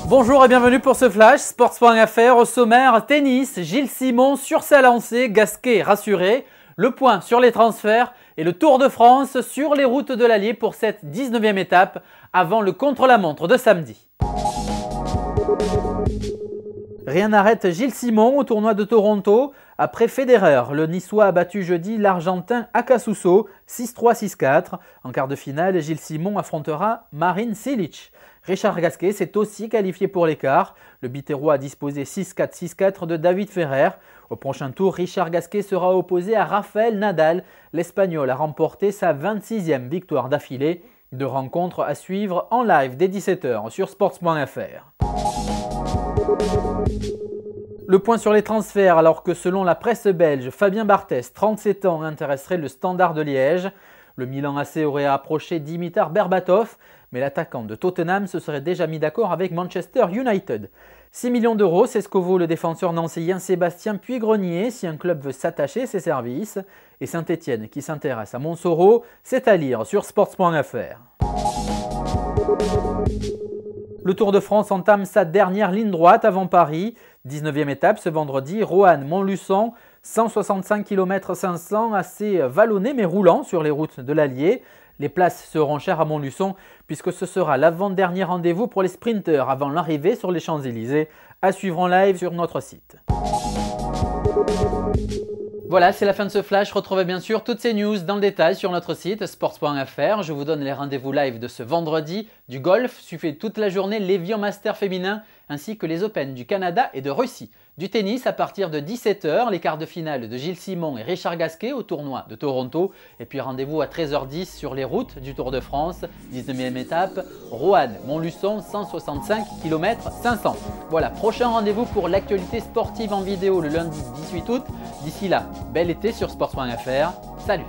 Bonjour et bienvenue pour ce flash Sports.fr. Au sommaire, tennis, Gilles Simon sur sa lancée, Gasquet rassuré, le point sur les transferts et le Tour de France sur les routes de l'Allier pour cette 19e étape avant le contre-la-montre de samedi. Rien n'arrête Gilles Simon au tournoi de Toronto. Après Federer, le Niçois a battu jeudi l'Argentin Acassuso 6-3, 6-4. En quart de finale, Gilles Simon affrontera Marin Cilic. Richard Gasquet s'est aussi qualifié pour l'écart. Le Biterrois a disposé 6-4, 6-4 de David Ferrer. Au prochain tour, Richard Gasquet sera opposé à Rafael Nadal. L'Espagnol a remporté sa 26e victoire d'affilée. Deux rencontres à suivre en live dès 17h sur Sports.fr. Le point sur les transferts, alors que selon la presse belge, Fabien Barthez, 37 ans, intéresserait le Standard de Liège. Le Milan AC aurait approché Dimitar Berbatov, mais l'attaquant de Tottenham se serait déjà mis d'accord avec Manchester United. 6 millions d'euros, c'est ce que vaut le défenseur nancéien Sébastien Puy-Grenier si un club veut s'attacher à ses services. Et Saint-Etienne qui s'intéresse à Montsoreau, c'est à lire sur Sports.fr. Le Tour de France entame sa dernière ligne droite avant Paris. 19e étape ce vendredi, Roanne-Montluçon, 165 km 500, assez vallonné mais roulant sur les routes de l'Allier. Les places seront chères à Montluçon puisque ce sera l'avant-dernier rendez-vous pour les sprinteurs avant l'arrivée sur les Champs-Élysées. À suivre en live sur notre site. Voilà, c'est la fin de ce flash. Retrouvez bien sûr toutes ces news dans le détail sur notre site sports.fr. Je vous donne les rendez-vous live de ce vendredi. Du golf, suivez toute la journée l'Evian Master féminin ainsi que les Open du Canada et de Russie. Du tennis à partir de 17h, les quarts de finale de Gilles Simon et Richard Gasquet au tournoi de Toronto. Et puis rendez-vous à 13h10 sur les routes du Tour de France, 19e étape, Roanne-Montluçon, 165 km 500. Voilà, prochain rendez-vous pour l'actualité sportive en vidéo le lundi 18 août. D'ici là, bel été sur Sports.fr. Salut!